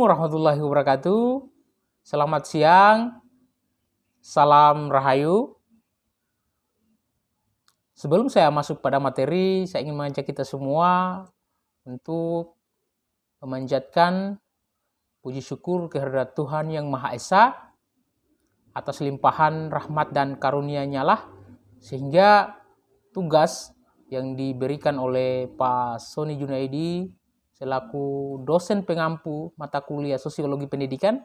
warahmatullahi wabarakatuh. Selamat siang. Salam Rahayu. Sebelum saya masuk pada materi, saya ingin mengajak kita semua untuk memanjatkan puji syukur kehadirat Tuhan Yang Maha Esa atas limpahan rahmat dan karunia-Nya lah, sehingga tugas yang diberikan oleh Pak Sony Junaidi selaku dosen pengampu mata kuliah Sosiologi Pendidikan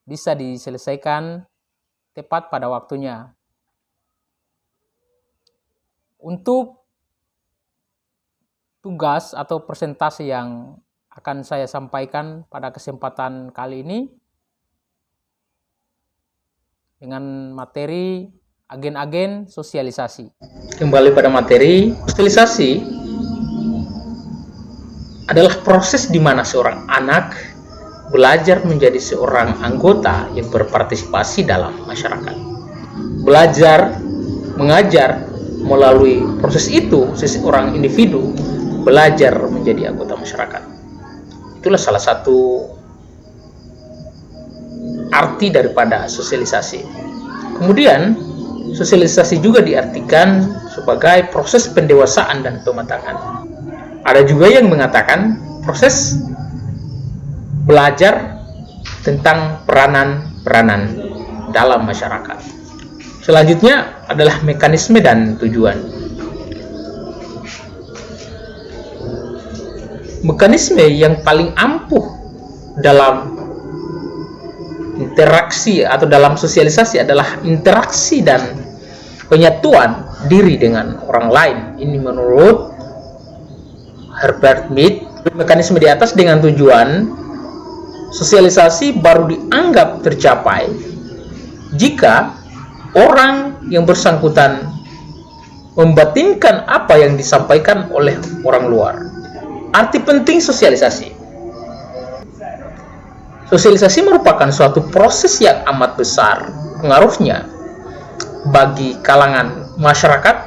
bisa diselesaikan tepat pada waktunya. Untuk tugas atau presentasi yang akan saya sampaikan pada kesempatan kali ini dengan materi agen-agen sosialisasi. Kembali pada materi, sosialisasi adalah proses di mana seorang anak belajar menjadi seorang anggota yang berpartisipasi dalam masyarakat. Belajar, mengajar, melalui proses itu seseorang individu belajar menjadi anggota masyarakat. Itulah salah satu arti daripada sosialisasi. Kemudian, sosialisasi juga diartikan sebagai proses pendewasaan dan pematangan. Ada juga yang mengatakan proses belajar tentang peranan-peranan dalam masyarakat. Selanjutnya adalah mekanisme dan tujuan. Mekanisme yang paling ampuh dalam interaksi atau dalam sosialisasi adalah interaksi dan penyatuan diri dengan orang lain. Ini menurut Herbert Mead. Mekanisme di atas dengan tujuan, sosialisasi baru dianggap tercapai jika orang yang bersangkutan membatinkan apa yang disampaikan oleh orang luar. Arti penting sosialisasi. Sosialisasi merupakan suatu proses yang amat besar pengaruhnya bagi kalangan masyarakat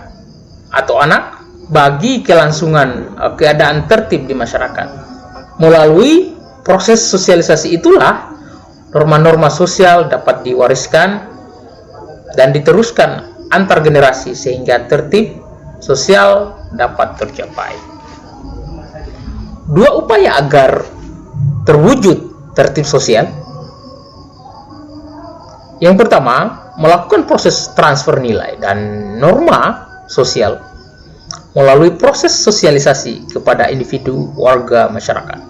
atau anak, bagi kelangsungan keadaan tertib di masyarakat. Melalui proses sosialisasi itulah norma-norma sosial dapat diwariskan dan diteruskan antar generasi sehingga tertib sosial dapat tercapai. Dua upaya agar terwujud tertib sosial. Yang pertama, melakukan proses transfer nilai dan norma sosial melalui proses sosialisasi kepada individu, warga, masyarakat.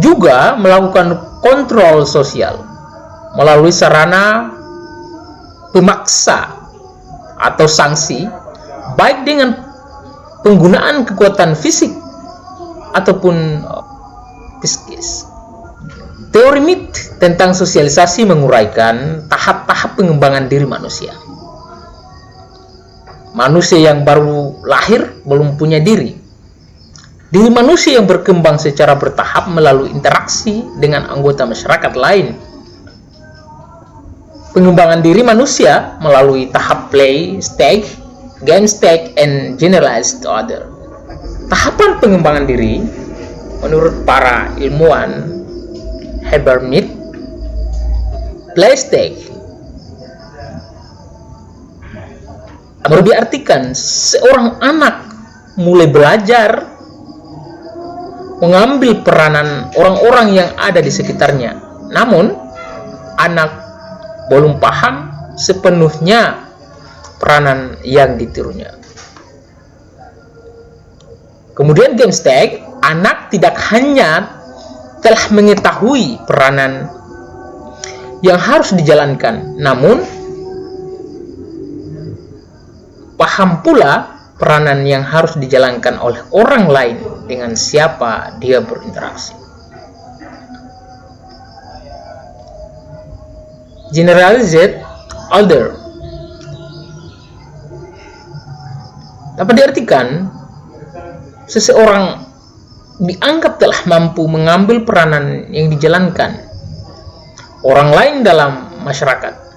Juga melakukan kontrol sosial melalui sarana pemaksa atau sanksi, baik dengan penggunaan kekuatan fisik ataupun psikis. Teori Mead tentang sosialisasi menguraikan tahap-tahap pengembangan diri manusia. Manusia yang baru lahir belum punya diri. Diri manusia yang berkembang secara bertahap melalui interaksi dengan anggota masyarakat lain. Pengembangan diri manusia melalui tahap play stage, game stage, and generalized order. Tahapan pengembangan diri menurut para ilmuwan Herbert Mead, play stage baru diartikan seorang anak mulai belajar mengambil peranan orang-orang yang ada di sekitarnya. Namun, anak belum paham sepenuhnya peranan yang ditirunya. Kemudian game stage, anak tidak hanya telah mengetahui peranan yang harus dijalankan, namun paham pula peranan yang harus dijalankan oleh orang lain dengan siapa dia berinteraksi. Generalized order dapat diartikan seseorang dianggap telah mampu mengambil peranan yang dijalankan orang lain dalam masyarakat.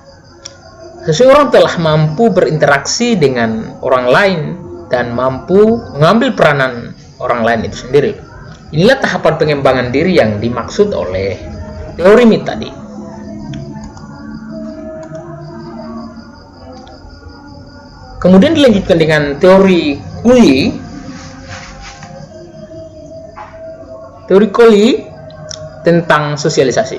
Seseorang telah mampu berinteraksi dengan orang lain dan mampu mengambil peranan orang lain itu sendiri. Inilah tahapan pengembangan diri yang dimaksud oleh teori Mead tadi. Kemudian dilanjutkan dengan teori Colli. Teori Colli tentang sosialisasi.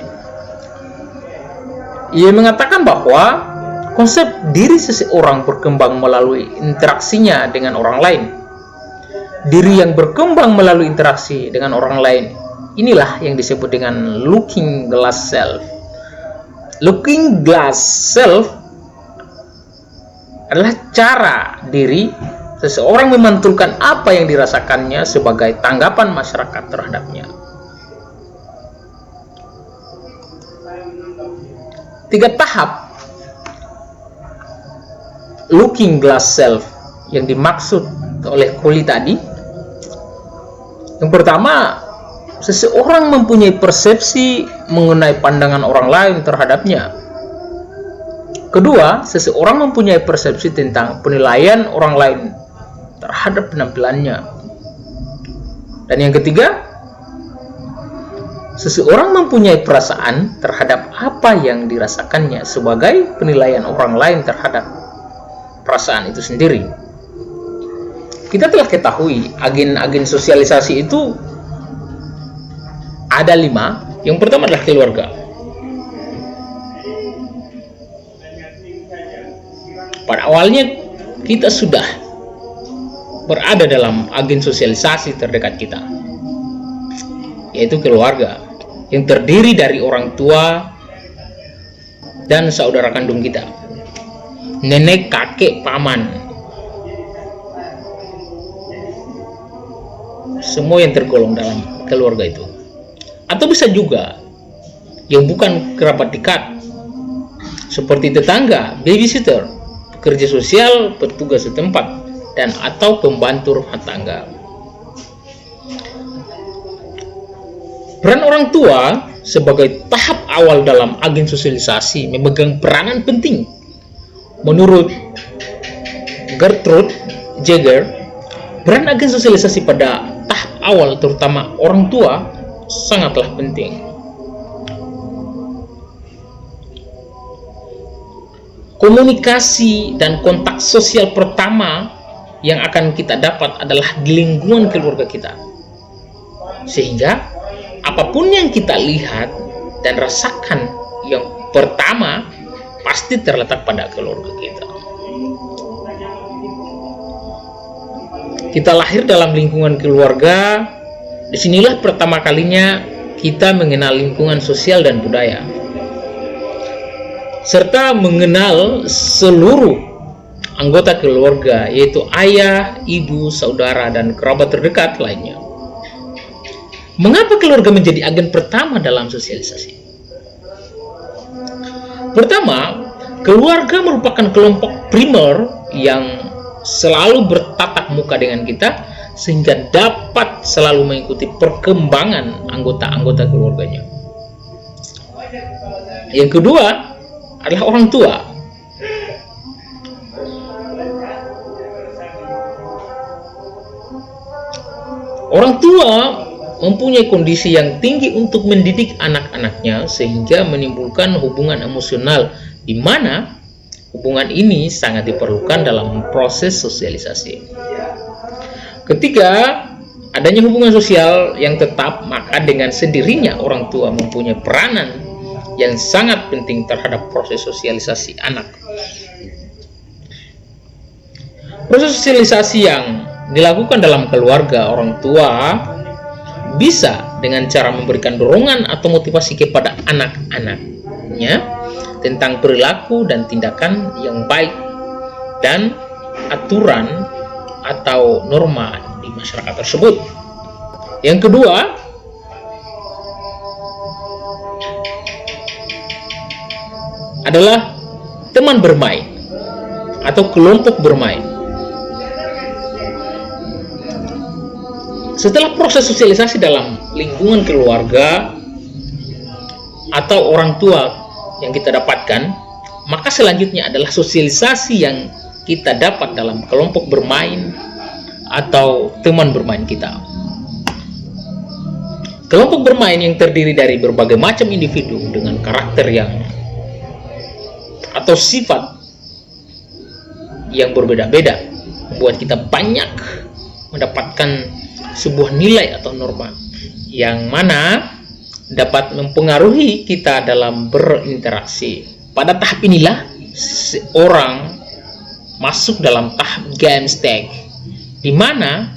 Ia mengatakan bahwa konsep diri seseorang berkembang melalui interaksinya dengan orang lain. Diri yang berkembang melalui interaksi dengan orang lain, inilah yang disebut dengan looking glass self. Looking glass self adalah cara diri seseorang memantulkan apa yang dirasakannya sebagai tanggapan masyarakat terhadapnya. 3 tahap looking glass self yang dimaksud oleh Colli tadi. Yang pertama, seseorang mempunyai persepsi mengenai pandangan orang lain terhadapnya. Kedua, seseorang mempunyai persepsi tentang penilaian orang lain terhadap penampilannya. Dan yang ketiga, seseorang mempunyai perasaan terhadap apa yang dirasakannya sebagai penilaian orang lain terhadap perasaan itu sendiri. Kita telah ketahui agen-agen sosialisasi itu ada 5. Yang pertama adalah keluarga. Pada awalnya kita sudah berada dalam agen sosialisasi terdekat kita, yaitu keluarga, yang terdiri dari orang tua dan saudara kandung kita, nenek, kakek, paman, semua yang tergolong dalam keluarga itu. Atau bisa juga yang bukan kerabat dekat, seperti tetangga, babysitter, pekerja sosial, petugas setempat, dan atau pembantu rumah tangga. Peran orang tua sebagai tahap awal dalam agen sosialisasi memegang peranan penting. Menurut Gertrude Jaeger, peran agen sosialisasi pada tahap awal, terutama orang tua, sangatlah penting. Komunikasi dan kontak sosial pertama yang akan kita dapat adalah di lingkungan keluarga kita. Sehingga apapun yang kita lihat dan rasakan yang pertama pasti terletak pada keluarga kita. Kita lahir dalam lingkungan keluarga. Disinilah pertama kalinya kita mengenal lingkungan sosial dan budaya, serta mengenal seluruh anggota keluarga, yaitu ayah, ibu, saudara, dan kerabat terdekat lainnya. Mengapa keluarga menjadi agen pertama dalam sosialisasi? Pertama, keluarga merupakan kelompok primer yang selalu bertatap muka dengan kita, sehingga dapat selalu mengikuti perkembangan anggota-anggota keluarganya. Yang kedua adalah orang tua. Orang tua mempunyai kondisi yang tinggi untuk mendidik anak-anaknya, sehingga menimbulkan hubungan emosional, di mana hubungan ini sangat diperlukan dalam proses sosialisasi. Ketiga, adanya hubungan sosial yang tetap, maka dengan sendirinya orang tua mempunyai peranan yang sangat penting terhadap proses sosialisasi anak. Proses sosialisasi yang dilakukan dalam keluarga orang tua bisa dengan cara memberikan dorongan atau motivasi kepada anak-anaknya tentang perilaku dan tindakan yang baik dan aturan atau norma di masyarakat tersebut. Yang kedua, adalah teman bermain atau kelompok bermain. Setelah proses sosialisasi dalam lingkungan keluarga atau orang tua yang kita dapatkan, maka selanjutnya adalah sosialisasi yang kita dapat dalam kelompok bermain atau teman bermain kita. Kelompok bermain yang terdiri dari berbagai macam individu dengan karakter atau sifat yang berbeda-beda membuat kita banyak mendapatkan sebuah nilai atau norma yang mana dapat mempengaruhi kita dalam berinteraksi. Pada tahap inilah seorang masuk dalam tahap game stage, di mana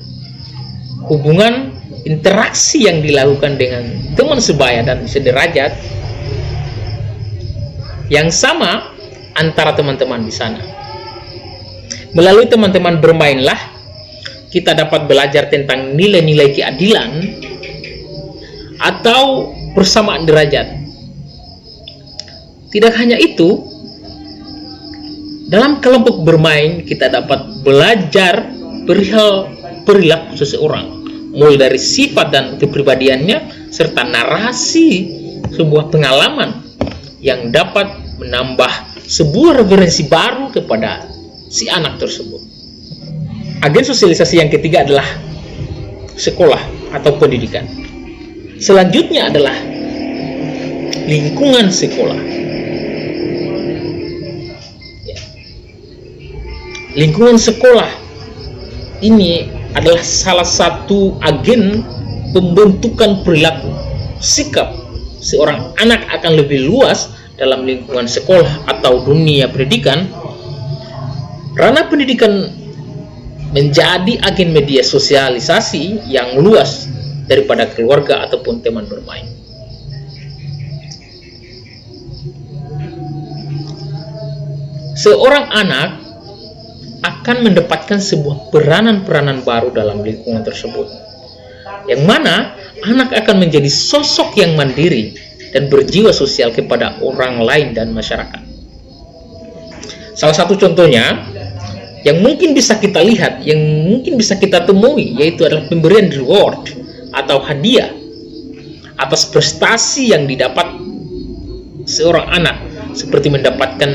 hubungan interaksi yang dilakukan dengan teman sebaya dan sederajat yang sama antara teman-teman di sana. Melalui teman-teman bermainlah kita dapat belajar tentang nilai-nilai keadilan atau persamaan derajat. Tidak hanya itu, dalam kelompok bermain kita dapat belajar perihal perilaku seseorang, mulai dari sifat dan kepribadiannya serta narasi sebuah pengalaman yang dapat menambah sebuah referensi baru kepada si anak tersebut. Agen sosialisasi yang ketiga adalah sekolah atau pendidikan. Selanjutnya adalah lingkungan sekolah. Lingkungan sekolah ini adalah salah satu agen pembentukan perilaku, sikap seorang anak akan lebih luas dalam lingkungan sekolah atau dunia pendidikan. Ranah pendidikan menjadi agen media sosialisasi yang luas daripada keluarga ataupun teman bermain. Seorang anak akan mendapatkan sebuah peranan-peranan baru dalam lingkungan tersebut, yang mana anak akan menjadi sosok yang mandiri dan berjiwa sosial kepada orang lain dan masyarakat. Salah satu contohnya yang mungkin bisa kita lihat, yang mungkin bisa kita temui, yaitu adalah pemberian reward atau hadiah atas prestasi yang didapat seorang anak, seperti mendapatkan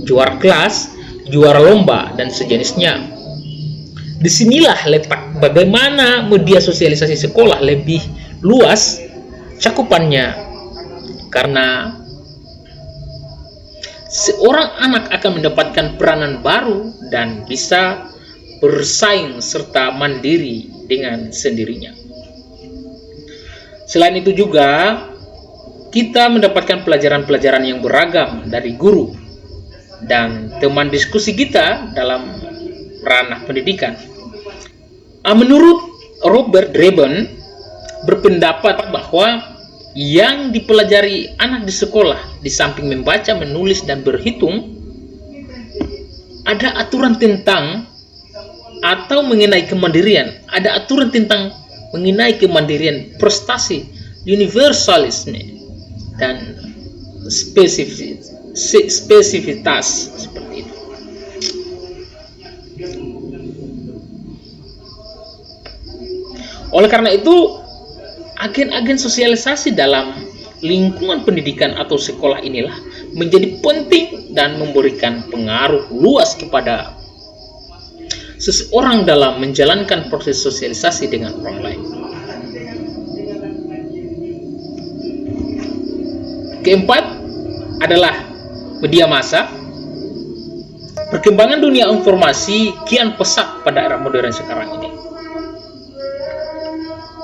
juara kelas, juara lomba, dan sejenisnya. Disinilah letak bagaimana media sosialisasi sekolah lebih luas cakupannya, karena seorang anak akan mendapatkan peranan baru dan bisa bersaing serta mandiri dengan sendirinya. Selain itu juga kita mendapatkan pelajaran-pelajaran yang beragam dari guru dan teman diskusi kita dalam ranah pendidikan. Menurut Robert Drebin berpendapat bahwa yang dipelajari anak di sekolah, di samping membaca, menulis, dan berhitung, ada aturan tentang atau mengenai kemandirian, ada aturan tentang mengenai kemandirian, prestasi, universalisme, dan spesifitas seperti itu. Oleh karena itu, agen-agen sosialisasi dalam lingkungan pendidikan atau sekolah inilah menjadi penting dan memberikan pengaruh luas kepada seseorang dalam menjalankan proses sosialisasi dengan orang lain. Keempat adalah media massa. Perkembangan dunia informasi kian pesat pada era modern sekarang ini.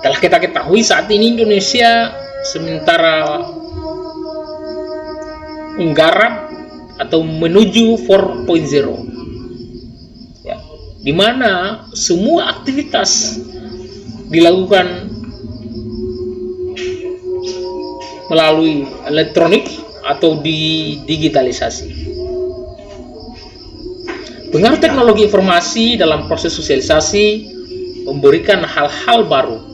Telah kita ketahui saat ini Indonesia sementara menggarap atau menuju 4.0, ya, di mana semua aktivitas dilakukan melalui elektronik atau digitalisasi. Pengaruh teknologi informasi dalam proses sosialisasi memberikan hal-hal baru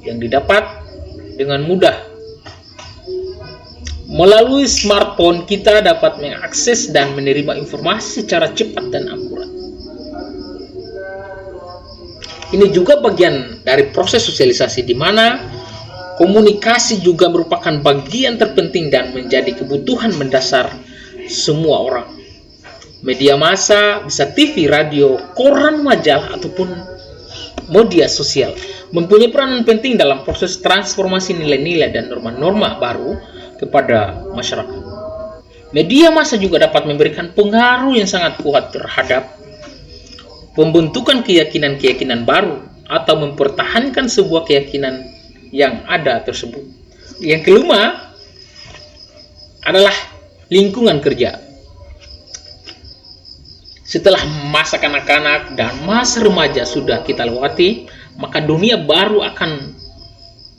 yang didapat dengan mudah. Melalui smartphone kita dapat mengakses dan menerima informasi secara cepat dan akurat. Ini juga bagian dari proses sosialisasi di mana komunikasi juga merupakan bagian terpenting dan menjadi kebutuhan mendasar semua orang. Media massa bisa TV, radio, koran, majalah, ataupun media sosial mempunyai peranan penting dalam proses transformasi nilai-nilai dan norma-norma baru kepada masyarakat. Media massa juga dapat memberikan pengaruh yang sangat kuat terhadap pembentukan keyakinan-keyakinan baru atau mempertahankan sebuah keyakinan yang ada tersebut. Yang kelima adalah lingkungan kerja. Setelah masa kanak-kanak dan masa remaja sudah kita lewati, maka dunia baru akan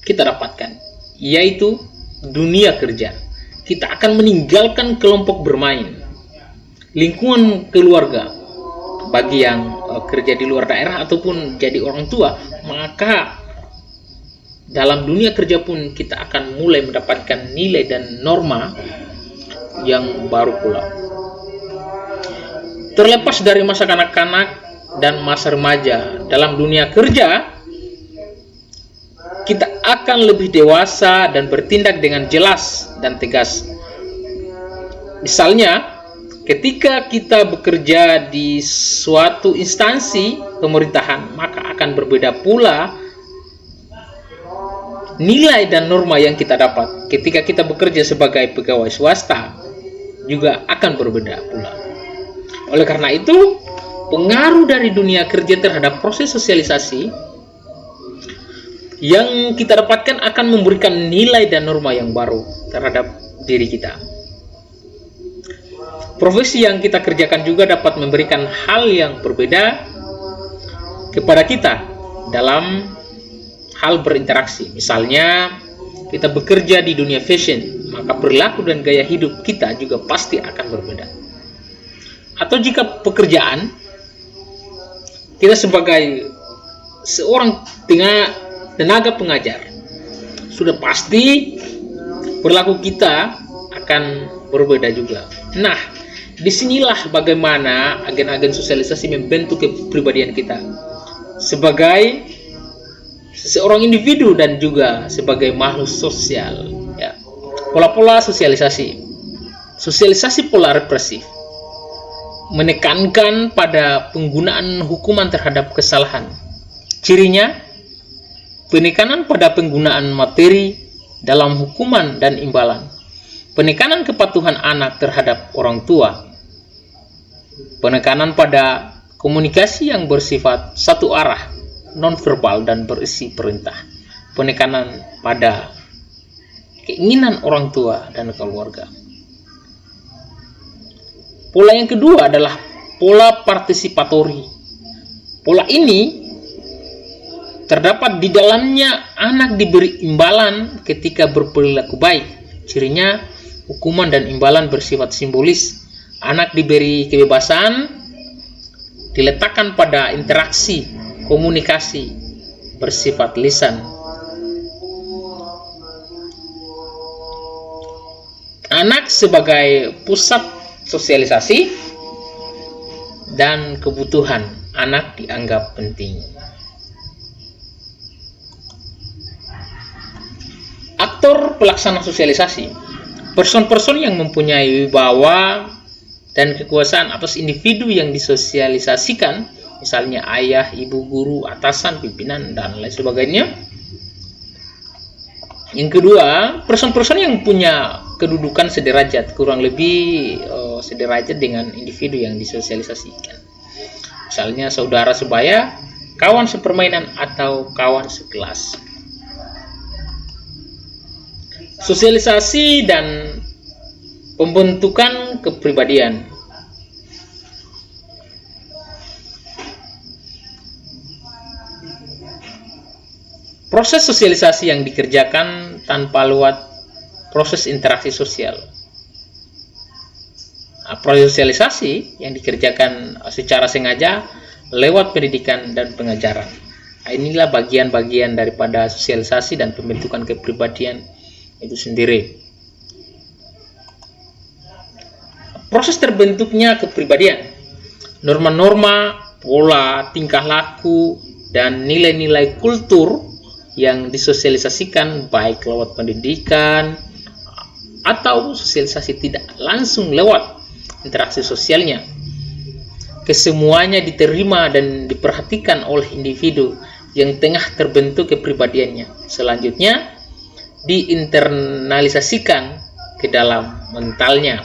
kita dapatkan, yaitu dunia kerja. Kita akan meninggalkan kelompok bermain, lingkungan keluarga. Bagi yang kerja di luar daerah ataupun jadi orang tua, maka dalam dunia kerja pun kita akan mulai mendapatkan nilai dan norma yang baru pula. Terlepas dari masa kanak-kanak dan masa remaja, dalam dunia kerja kita akan lebih dewasa dan bertindak dengan jelas dan tegas. Misalnya, ketika kita bekerja di suatu instansi pemerintahan, maka akan berbeda pula nilai dan norma yang kita dapat. Ketika kita bekerja sebagai pegawai swasta, juga akan berbeda pula. Oleh karena itu, pengaruh dari dunia kerja terhadap proses sosialisasi yang kita dapatkan akan memberikan nilai dan norma yang baru terhadap diri kita. Profesi yang kita kerjakan juga dapat memberikan hal yang berbeda kepada kita dalam hal berinteraksi. Misalnya, kita bekerja di dunia fashion, maka perilaku dan gaya hidup kita juga pasti akan berbeda. Atau jika pekerjaan, kita sebagai seorang tenaga pengajar, sudah pasti perilaku kita akan berbeda juga. Nah, disinilah bagaimana agen-agen sosialisasi membentuk kepribadian kita sebagai seorang individu dan juga sebagai makhluk sosial. Ya. Pola-pola sosialisasi. Sosialisasi pola represif menekankan pada penggunaan hukuman terhadap kesalahan. Cirinya, penekanan pada penggunaan materi dalam hukuman dan imbalan, penekanan kepatuhan anak terhadap orang tua, penekanan pada komunikasi yang bersifat satu arah, nonverbal dan berisi perintah, penekanan pada keinginan orang tua dan keluarga. Pola yang kedua adalah pola partisipatori. Pola ini terdapat di dalamnya anak diberi imbalan ketika berperilaku baik. Cirinya, hukuman dan imbalan bersifat simbolis. Anak diberi kebebasan diletakkan pada interaksi, komunikasi bersifat lisan. Anak sebagai pusat sosialisasi dan kebutuhan anak dianggap penting. Aktor pelaksana sosialisasi, person-person yang mempunyai wibawa dan kekuasaan atas individu yang disosialisasikan, misalnya ayah, ibu, guru, atasan, pimpinan, dan lain sebagainya. Yang kedua, person-person yang punya kedudukan sederajat, kurang lebih sederajat dengan individu yang disosialisasikan. Misalnya saudara sebaya, kawan sepermainan, atau kawan sekelas. Sosialisasi dan pembentukan kepribadian. Proses sosialisasi yang dikerjakan tanpa lewat proses interaksi sosial. Proses sosialisasi yang dikerjakan secara sengaja lewat pendidikan dan pengajaran. Inilah bagian-bagian daripada sosialisasi dan pembentukan kepribadian itu sendiri. Proses terbentuknya kepribadian, norma-norma, pola, tingkah laku, dan nilai-nilai kultur yang disosialisasikan baik lewat pendidikan atau sosialisasi tidak langsung lewat interaksi sosialnya. Kesemuanya diterima dan diperhatikan oleh individu yang tengah terbentuk kepribadiannya. Selanjutnya diinternalisasikan ke dalam mentalnya.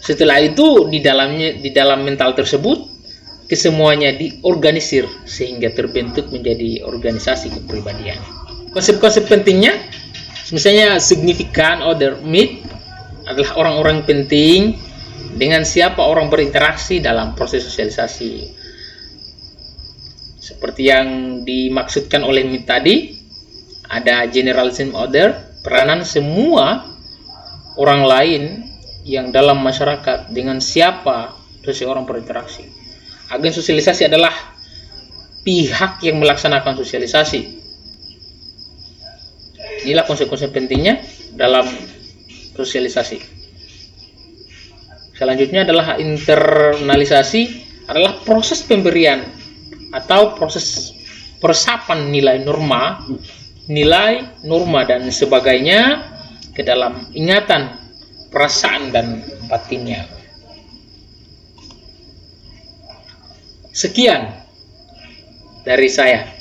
Setelah itu di dalam mental tersebut kesemuanya diorganisir sehingga terbentuk menjadi organisasi kepribadian. Konsep-konsep pentingnya misalnya signifikan other meet adalah orang-orang penting dengan siapa orang berinteraksi dalam proses sosialisasi. Seperti yang dimaksudkan oleh Mead tadi, ada generalism order, peranan semua orang lain yang dalam masyarakat dengan siapa seseorang berinteraksi. Agen sosialisasi adalah pihak yang melaksanakan sosialisasi. Inilah konsep-konsep pentingnya dalam sosialisasi. Selanjutnya adalah internalisasi, adalah proses pemberian atau proses peresapan nilai norma dan sebagainya ke dalam ingatan, perasaan dan batinnya. Sekian dari saya.